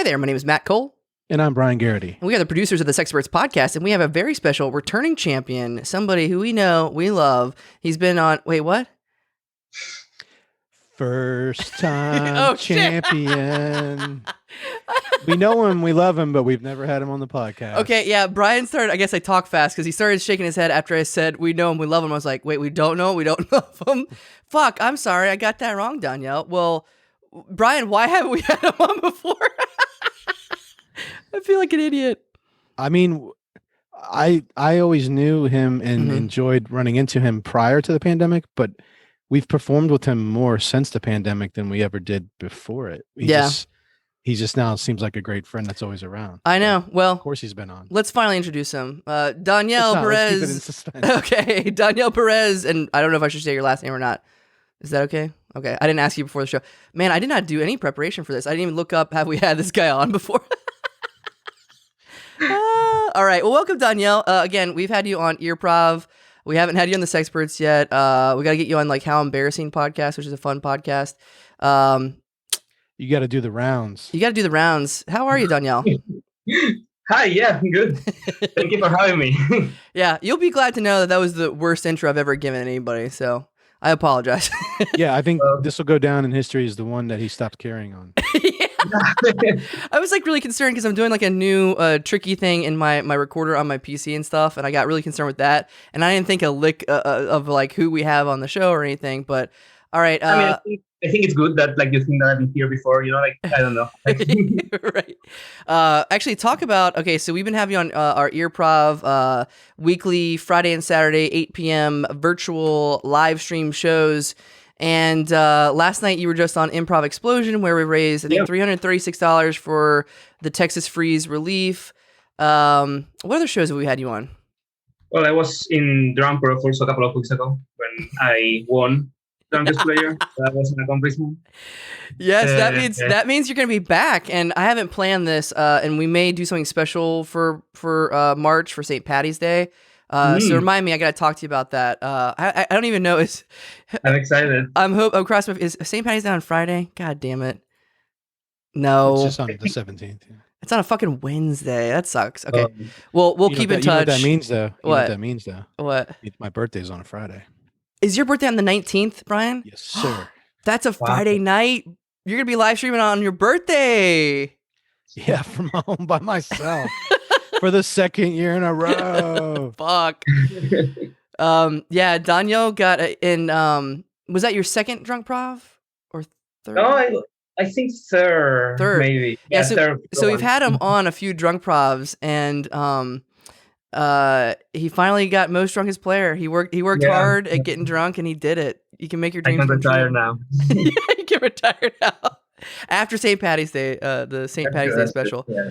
Hi there, my name is Matt Cole. And I'm Brian Garrity. And we are the producers of the Sexperts Podcast, and we have a very special returning champion, somebody who we know, we love. He's been on, wait, what? First time champion. We know him, we love him, but we've never had him on the podcast. Okay, yeah, Brian started, I guess I talk fast, because he started shaking his head after I said, we know him, we love him. I was like, wait, we don't know, we don't love him? Fuck, I'm sorry, I got that wrong, Danielle. Well, Brian, why haven't we had him on before? I feel like an idiot. I mean, I always knew him and enjoyed running into him prior to the pandemic, but we've performed with him more since the pandemic than we ever did before it. He just now seems like a great friend that's always around. I know. Well, of course he's been on. Let's finally introduce him. Daniel Perez. Let's keep it in suspense. Okay, Daniel Perez, and I don't know if I should say your last name or not. Is that okay? Okay, I didn't ask you before the show. Man, I did not do any preparation for this. I didn't even look up, have we had this guy on before? All right. Well, welcome, Danielle. Again, we've had you on Improv. We haven't had you on the Sexperts yet. We got to get you on like How Embarrassing podcast, which is a fun podcast. You got to do the rounds. How are you, Danielle? Hi. Yeah, I'm good. Thank you for having me. Yeah, you'll be glad to know that was the worst intro I've ever given anybody. So I apologize. Yeah, I think this will go down in history as the one that he stopped carrying on. I was like really concerned because I'm doing like a new tricky thing in my recorder on my PC and stuff, and I got really concerned with that, and I didn't think a lick of like who we have on the show or anything. But all right, I think it's good that like you think that I've been here before. You know, like I don't know. Right. Actually, talk about so we've been having you on our Improv weekly Friday and Saturday 8 p.m. virtual live stream shows. And last night you were just on Improv Explosion, where we raised, I think, $336 for the Texas Freeze relief. What other shows have we had you on? Well, I was in Drunkprov also a couple of weeks ago when I won Drunkest Player. That was an accomplishment. Yes, that means you're going to be back. And I haven't planned this, and we may do something special for March for St. Patty's Day. So remind me, I got to talk to you about that. I don't even know. I'm excited. I'm crossing. Is St. Patty's Day on Friday? God damn it. No. It's just on the 17th. Yeah. It's on a fucking Wednesday. That sucks. Okay. Well, we'll keep in touch. You know what that means, though? What? My birthday's on a Friday. Is your birthday on the 19th, Brian? Yes, sir. That's a Friday night. You're going to be live streaming on your birthday. Yeah, from home by myself. For the second year in a row. Fuck. Yeah, Daniel got in. Was that your second Drunkprov or third? No, I think third. Maybe. Yeah. Third. So we've had him on a few Drunkprovs, and he finally got most drunkest player. He worked hard at getting drunk, and he did it. You can make your dreams come true. I can retire now. You can retire now after St. Patty's Day, the St. Patty's Day special. Yeah.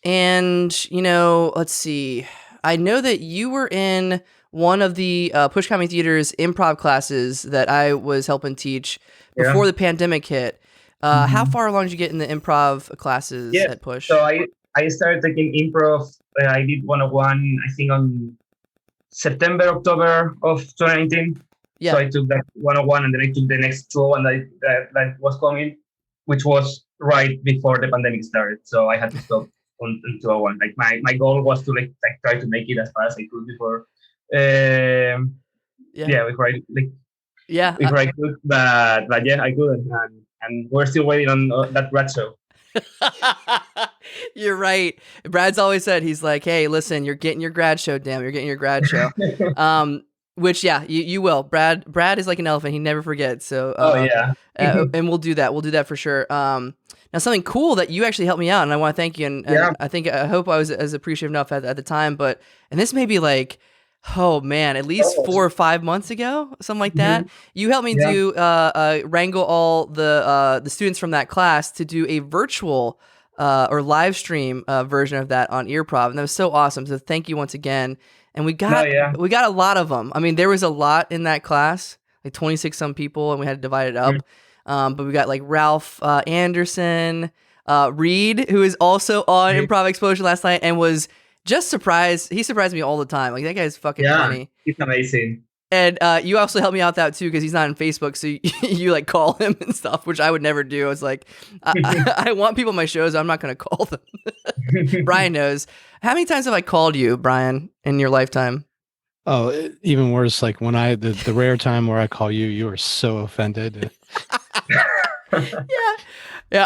And, let's see. I know that you were in one of the Push Comedy Theater's improv classes that I was helping teach before the pandemic hit. How far along did you get in the improv classes at Push? So I started taking improv. I did 101, I think, on September, October of 2019. Yeah. So I took that 101, and then I took the next 201 that was coming, which was right before the pandemic started. So I had to stop on 201. Like my goal was to like try to make it as far as I could before. Before I could, but yeah, I couldn't, and we're still waiting on that grad show. You're right. Brad's always said, he's like, hey, listen, you're getting your grad show, damn, you're getting your grad show. Which you will. Brad is like an elephant; he never forgets. So and we'll do that. We'll do that for sure. Now, something cool that you actually helped me out, and I want to thank you. And I hope I was as appreciative enough at the time. And this may be like, oh man, at least 4 or 5 months ago, something like that. You helped me do wrangle all the students from that class to do a virtual or live stream version of that on Improv, and that was so awesome. So thank you once again. And we got a lot of them. I mean, there was a lot in that class, like 26 some people, and we had to divide it up. But we got like Ralph Anderson, Reed, who is also on Improv Explosion last night and was just surprised. He surprised me all the time. Like, that guy's fucking funny. He's amazing. And you also helped me out that too because he's not on Facebook, so you like call him and stuff, which I would never do. I was like, I want people on my shows. I'm not going to call them. Brian knows. How many times have I called you, Brian, in your lifetime? Oh, even worse. Like when the rare time where I call you, you are so offended. Yeah.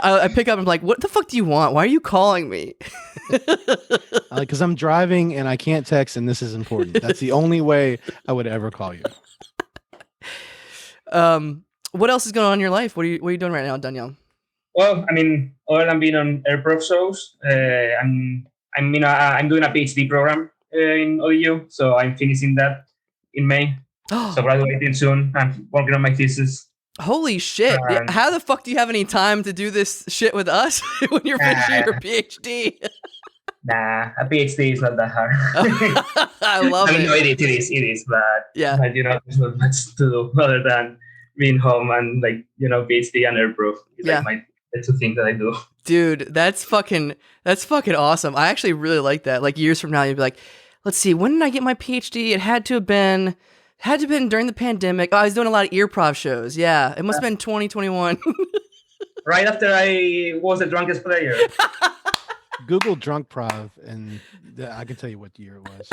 I pick up and I'm like, what the fuck do you want? Why are you calling me? Because I'm driving and I can't text, and this is important. That's the only way I would ever call you. What else is going on in your life? What are you doing right now, Daniel? Well, I mean, other than being on Improv shows, I'm doing a PhD program in ODU, so I'm finishing that in May. So graduating soon. I'm working on my thesis. Holy shit. How the fuck do you have any time to do this shit with us when you're finishing your PhD? Nah, a PhD is not that hard. I love it. No, it is, but yeah. But, there's not much to do other than being home and PhD and Improv. It's like the two things that I do. Dude, that's fucking awesome. I actually really like that. Like years from now, you'd be like, let's see, when did I get my PhD? It had to have been during the pandemic. Oh, I was doing a lot of Improv shows. Yeah, it must have been 2021. Right after I was the drunkest player. Google Drunkprov, and I can tell you what year it was.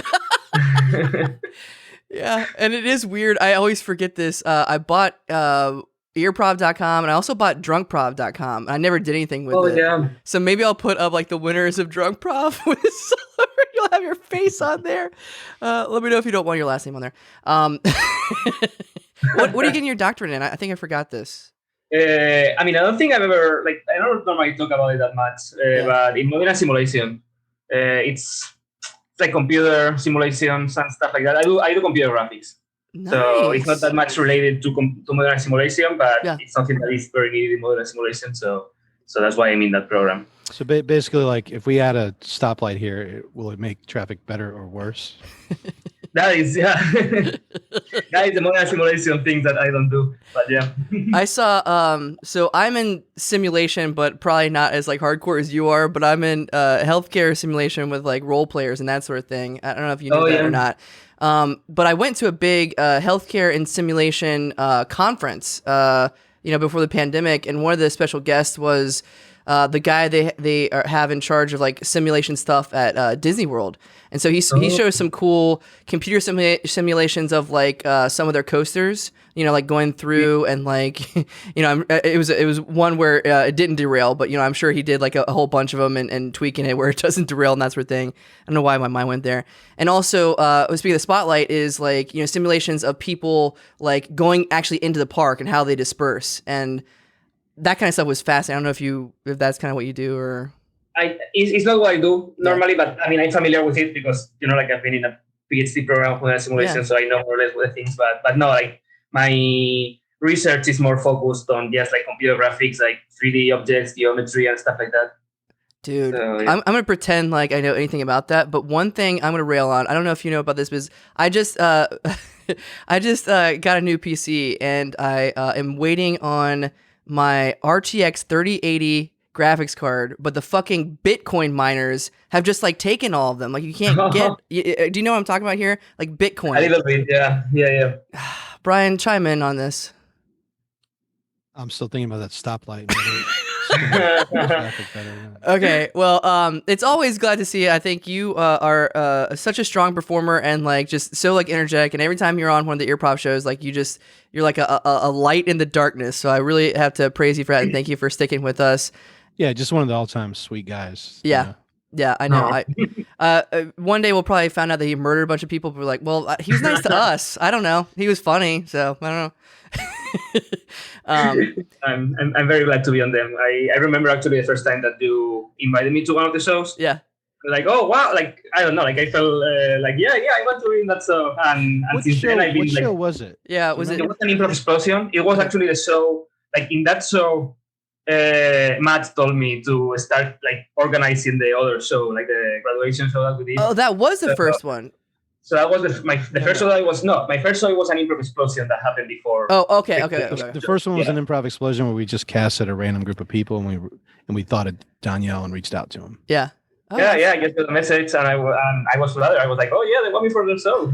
Yeah, and it is weird. I always forget this. I bought earprov.com, and I also bought drunkprov.com. I never did anything with it. Yeah. So maybe I'll put up like the winners of Drunkprov with you'll have your face on there. Let me know if you don't want your last name on there. What are you getting your doctorate in? I think I forgot this. I don't think I've ever, I don't normally talk about it that much, but in modular simulation, it's like computer simulations and stuff like that. I do computer graphics. Nice. So it's not that much related to modular simulation, but it's something that is very needed in modular simulation. So that's why I'm in that program. So basically, like if we add a stoplight here, will it make traffic better or worse? That is the modular simulation thing that I don't do, but yeah. I saw, so I'm in simulation, but probably not as like hardcore as you are, but I'm in healthcare simulation with like role players and that sort of thing. I don't know if you know that or not. But I went to a big healthcare and simulation conference, before the pandemic, and one of the special guests was the guy they have in charge of like simulation stuff at Disney World. And so he shows some cool computer simulations of like some of their coasters, like going through and like, it was one where it didn't derail, but I'm sure he did like a whole bunch of them and tweaking it where it doesn't derail and that sort of thing. I don't know why my mind went there. And also, speaking of the spotlight, is like simulations of people like going actually into the park and how they disperse, and that kind of stuff was fascinating. I don't know if that's kind of what you do or. It's not what I do normally, but I'm familiar with it because I've been in a PhD program for simulation, so I know more or less what the things. But no, like my research is more focused on just like computer graphics, like 3D objects, geometry, and stuff like that. Dude, so, I'm gonna pretend like I know anything about that, but one thing I'm gonna rail on. I don't know if you know about this, because I just got a new PC and I am waiting on my RTX 3080 graphics card, but the fucking Bitcoin miners have just like taken all of them. Like you can't get. Do you know what I'm talking about here? Like Bitcoin. A little bit, yeah. Brian, chime in on this. I'm still thinking about that stoplight. Okay, well, it's always glad to see you. I think you are such a strong performer and like just so like energetic. And every time you're on one of the Improv shows, like you're like a light in the darkness. So I really have to praise you for that and thank you for sticking with us. Yeah, just one of the all-time sweet guys. Yeah. Yeah, I know. One day we'll probably find out that he murdered a bunch of people. But we're like, well, he was nice to us. I don't know. He was funny, so I don't know. I'm very glad to be on them. I remember actually the first time that you invited me to one of the shows. Yeah. Like, oh wow, like I don't know, like I felt like yeah, I want to be in that show. And since then I've been what show was it? Yeah, it was an Improv Explosion. It was actually the show. Like in that show, Matt told me to start like organizing the other show, like the graduation show that we did. Oh, that was the first one. So that was the first show that was my first show was an Improv Explosion that happened before. Oh, okay. The first one was an Improv Explosion where we just casted a random group of people and we thought of Daniel and reached out to him. Yeah. Oh, I just got a message and I was flattered. I was like, oh yeah, they want me for the show.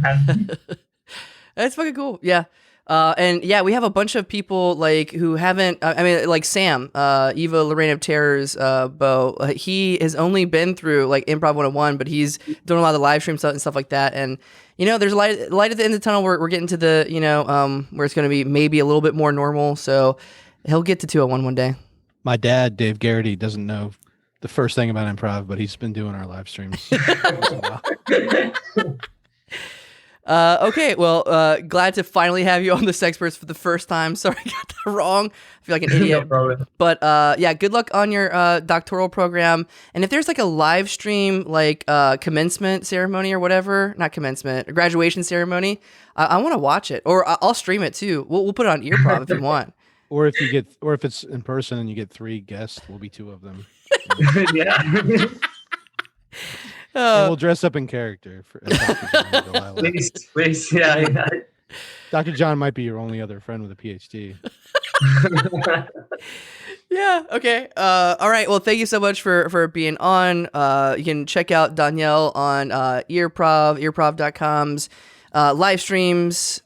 That's fucking cool. Yeah. And yeah, we have a bunch of people like who haven't, I mean, like Sam, Eva Lorraine of Terror's, Bo, he has only been through like Improv 101, but he's doing a lot of the live stream stuff and stuff like that. And, you know, there's light at the end of the tunnel. We're getting to the, you know, where it's going to be maybe a little bit more normal. So he'll get to 201 one day. My dad, Dave Garrity, doesn't know the first thing about improv, but he's been doing our live streams. Okay, well, glad to finally have you on the Sexperts for the first time. Sorry I got that wrong. I feel like an idiot. No problem. But yeah, good luck on your doctoral program. And if there's like a live stream, like commencement ceremony or whatever, not commencement, a graduation ceremony, I want to watch it, or I'll stream it too. We'll put it on Earprov if you want. Or if it's in person and you get 3 guests, we'll be 2 of them. Yeah. And we'll dress up in character for Dr. John. Please, yeah. Dr. John might be your only other friend with a PhD. Yeah. Okay. All right. Well, thank you so much for being on. You can check out Daniel on earprov.com's live streams,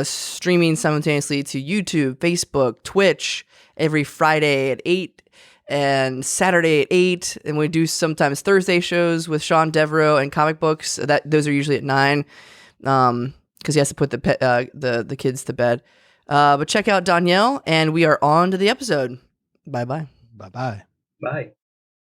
streaming simultaneously to YouTube, Facebook, Twitch every Friday at 8. And Saturday at 8, and we do sometimes Thursday shows with Sean Devereaux and comic books. Those are usually at 9, because he has to put the kids to bed. But check out Danielle, and we are on to the episode. Bye-bye. Bye-bye. Bye.